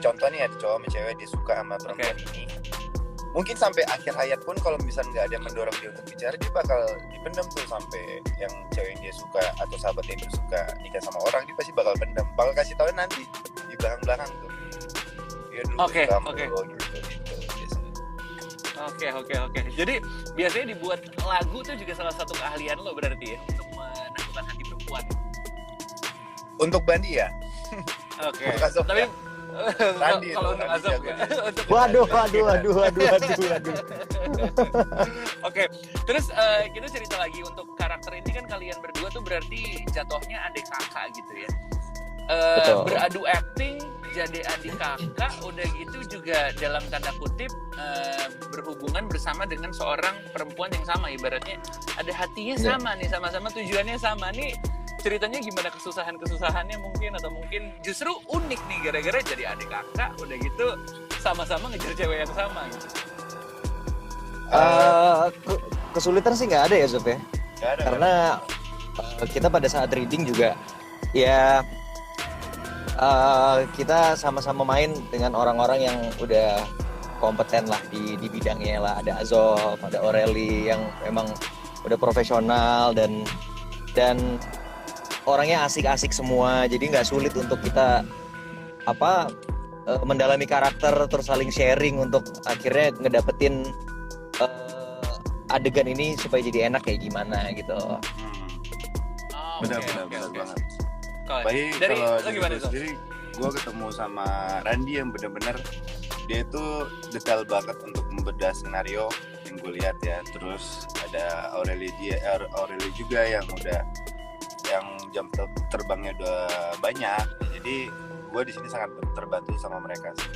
contoh nih ada cowok sama cewek dia suka sama perempuan ini, mungkin sampai akhir hayat pun kalau misalnya nggak ada yang mendorong dia untuk bicara, dia bakal dipendam tuh sampai yang cewek yang dia suka atau sahabat yang dia suka nikah sama orang, dia pasti bakal pendam, bakal kasih tahu nanti di belakang tuh. Dia dulu suka sama lo gitu biasanya. Oke. Jadi biasanya dibuat lagu tuh juga salah satu keahlian lo berarti ya untuk menaklukkan hati perempuan. Untuk Bandi ya. Oke. Tapi Randi kalau untuk Azab ya. Waduh. Oke, terus kita cerita lagi untuk karakter ini kan kalian berdua tuh berarti jatuhnya adik kakak gitu ya. Beradu acting jadi adik kakak, udah gitu juga dalam tanda kutip berhubungan bersama dengan seorang perempuan yang sama, ibaratnya ada hatinya sama nih, sama-sama tujuannya sama nih. Ceritanya gimana kesusahannya mungkin, atau mungkin justru unik nih gara-gara jadi adik kakak udah gitu sama-sama ngejar cewek yang sama gitu. Kesulitan sih nggak ada ya Sob ya. Karena kita pada saat reading juga ya kita sama-sama main dengan orang-orang yang udah kompeten lah di bidangnya lah. Ada Azov, ada Aureli yang memang udah profesional dan orangnya asik-asik semua, jadi nggak sulit untuk kita mendalami karakter terus saling sharing untuk akhirnya ngedapetin adegan ini supaya jadi enak kayak gimana gitu. Benar banget. Baik, kalau dari gue sendiri, gue ketemu sama Randi yang benar-benar dia itu detail banget untuk membedah skenario yang gue lihat ya. Terus ada Aureli juga yang jam terbangnya udah banyak, jadi gue di sini sangat terbantu sama mereka sih.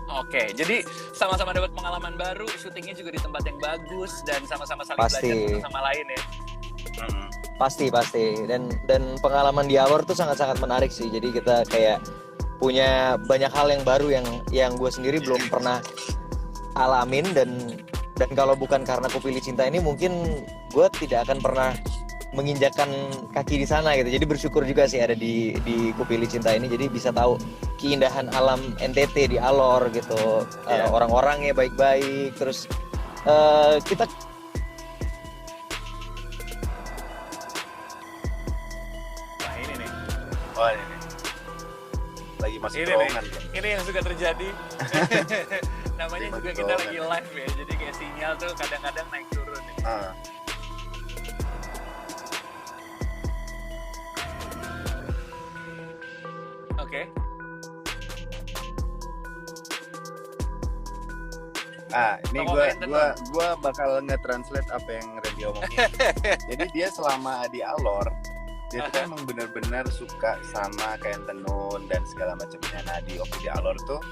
Oke, jadi sama-sama dapat pengalaman baru, syutingnya juga di tempat yang bagus dan sama-sama saling belajar satu sama lain ya. Pasti dan pengalaman di Alor tuh sangat-sangat menarik sih. Jadi kita kayak punya banyak hal yang baru yang gue sendiri belum pernah alamin dan kalau bukan karena Kupilih Cinta ini mungkin gue tidak akan pernah menginjakkan kaki di sana gitu. Jadi bersyukur juga sih ada di Kupilih Cinta ini, jadi bisa tahu keindahan alam NTT di Alor gitu. Orang-orangnya baik-baik, terus kita ini nih. Oh ini nih. Lagi masuk terowongan. Ini yang suka terjadi. Namanya juga kita lagi live ya. Jadi kayak sinyal tuh kadang-kadang naik turun nih. Oke. Ini gue bakal nge-translate apa yang Randy omongin. Jadi dia selama di Alor, dia tuh kan emang benar-benar suka sama kain tenun dan segala macamnya. Nah di Alor tuh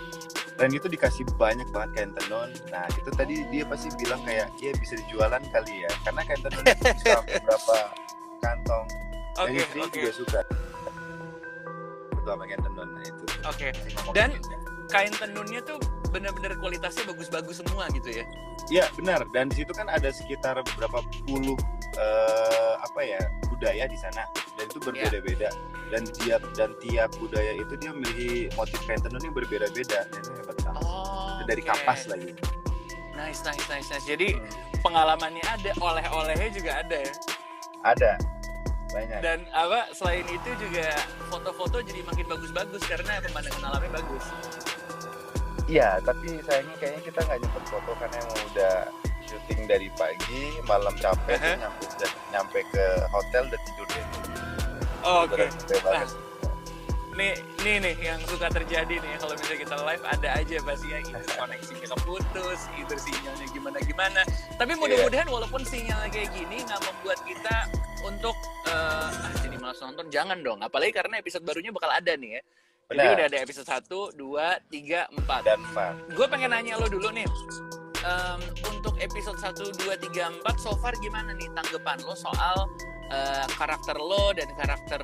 Randy tuh dikasih banyak banget kain tenun. Nah itu tadi dia pasti bilang kayak bisa dijualan kali ya, karena kain tenun itu bisa beberapa kantong. Dan dia juga suka sama kain tenun itu. Dan kain tenunnya tuh benar-benar kualitasnya bagus-bagus semua gitu ya? Iya benar. Dan di situ kan ada sekitar berapa puluh budaya di sana, dan itu berbeda-beda. Dan tiap budaya itu dia memiliki motif kain tenun yang berbeda-beda. Dan itu hebat banget. Dari kapas lagi. Nice. Jadi pengalamannya ada, oleh-olehnya juga ada ya? Ada. Banyak. Dan selain itu juga foto-foto jadi makin bagus-bagus karena pemandangan alamnya bagus. Iya, tapi sayangnya kayaknya kita nggak nyempet foto karena emang udah syuting dari pagi, malam capek, nyampe ke hotel udah tidur deh. Oke. Nah, nih yang suka terjadi nih kalau misalnya kita live ada aja pasti ya, either koneksinya keputus, either sinyalnya gimana. Tapi mudah-mudahan walaupun sinyalnya kayak gini nggak membuat kita untuk jadi malas nonton, jangan dong. Apalagi karena episode barunya bakal ada nih ya. Jadi udah ada episode 1, 2, 3, 4. Dan 4. Gue pengen nanya lo dulu nih. Untuk episode 1, 2, 3, 4 so far gimana nih tanggapan lo soal karakter lo dan karakter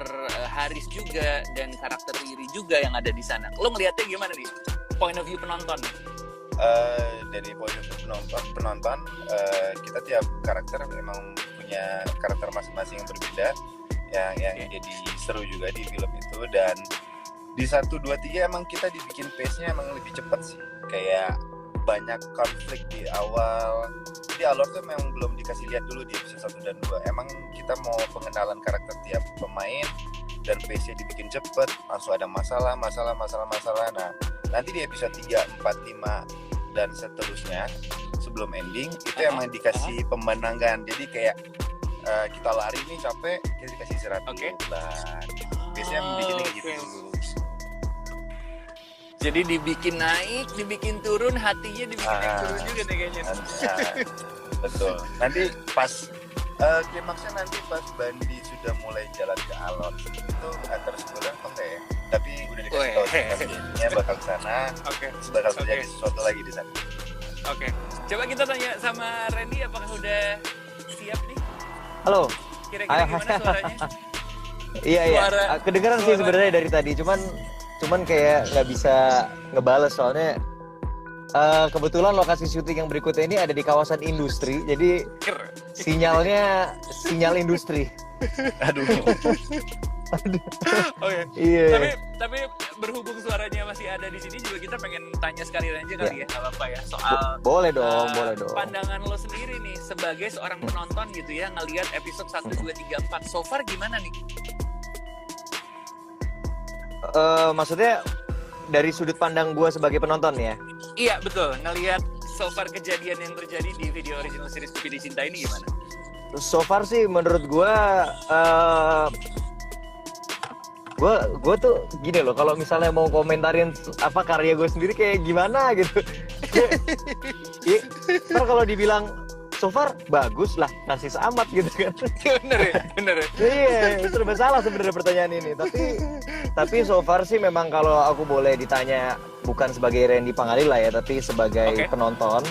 Haris juga dan karakter Riri juga yang ada di sana. Lo ngelihatnya gimana nih? Point of view penonton. Dari point of view penonton, kita tiap karakter memang punya karakter masing-masing yang berbeda, yang jadi seru juga di film itu. Dan Di 1, 2, 3 emang kita dibikin pace-nya emang lebih cepat sih. Kayak banyak konflik di awal. Di Alor tuh memang belum dikasih lihat dulu di episode 1 dan 2. Emang kita mau pengenalan karakter tiap pemain dan pace-nya dibikin cepet, langsung ada masalah. Nah, nanti di episode 3, 4, 5 dan seterusnya sebelum ending itu emang dikasih pemenangan. Jadi kayak kita lari nih capek, kita dikasih istirahat dulu. Lah, biasanya bikinnya kayak gitu. Jadi dibikin naik, dibikin turun, hatinya dibikin naik turun juga nih kayaknya. Betul. Nanti pas klimaksnya nanti pas Bandi sudah mulai jalan ke Alor itu antar sebulan apa enggak ya? Tapi udah dikasih tahu sih bakal ke sana. Bakal terjadi sesuatu lagi di sana. Oke. Coba kita tanya sama Randy apakah udah siap nih? Halo. Kira-kira gimana suaranya? Iya. Kedengeran sih sebenarnya dari tadi, cuman kayak nggak bisa ngebales soalnya kebetulan lokasi syuting yang berikutnya ini ada di kawasan industri, jadi sinyalnya sinyal industri. Aduh. Oke. Iya. Tapi berhubung suaranya masih ada di sini juga kita pengen tanya sekali aja kali ya, nggak apa-apa ya, soal boleh dong. Pandangan lo sendiri nih sebagai seorang penonton gitu ya, ngelihat episode 1, 2, 3, 4 so far gimana nih? Maksudnya dari sudut pandang gue sebagai penonton ya? Iya betul, ngelihat so far kejadian yang terjadi di video original series Pilih Cinta ini gimana? So far sih menurut gue tuh gini loh, kalau misalnya mau komentarin apa karya gue sendiri kayak gimana gitu. Ntar kalau dibilang so far bagus lah, narsis amat gitu kan. bener ya. Iya, serba salah sebenarnya pertanyaan ini. Tapi so far sih memang kalau aku boleh ditanya bukan sebagai Randy Pangalila ya, tapi sebagai penonton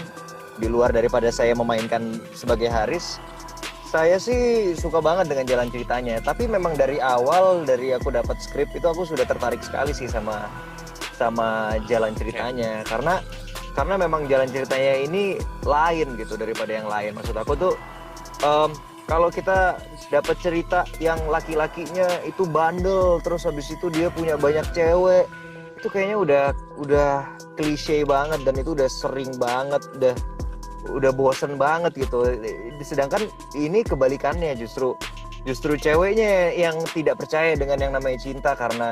di luar daripada saya memainkan sebagai Haris, saya sih suka banget dengan jalan ceritanya. Tapi memang dari awal, dari aku dapat skrip itu aku sudah tertarik sekali sih sama jalan ceritanya. Karena memang jalan ceritanya ini lain gitu daripada yang lain. Maksud aku tuh kalau kita dapat cerita yang laki-lakinya itu bandel, terus habis itu dia punya banyak cewek, itu kayaknya udah klise banget dan itu udah sering banget, udah bosen banget gitu. Sedangkan ini kebalikannya, justru ceweknya yang tidak percaya dengan yang namanya cinta karena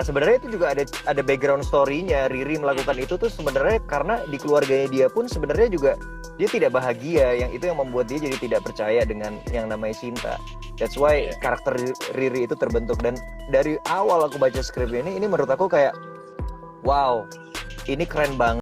sebenarnya itu juga ada background story-nya. Riri melakukan itu tuh sebenarnya karena di keluarganya dia pun sebenarnya juga dia tidak bahagia, yang itu yang membuat dia jadi tidak percaya dengan yang namanya cinta. That's why karakter Riri itu terbentuk. Dan dari awal aku baca skrip ini menurut aku kayak wow, ini keren banget.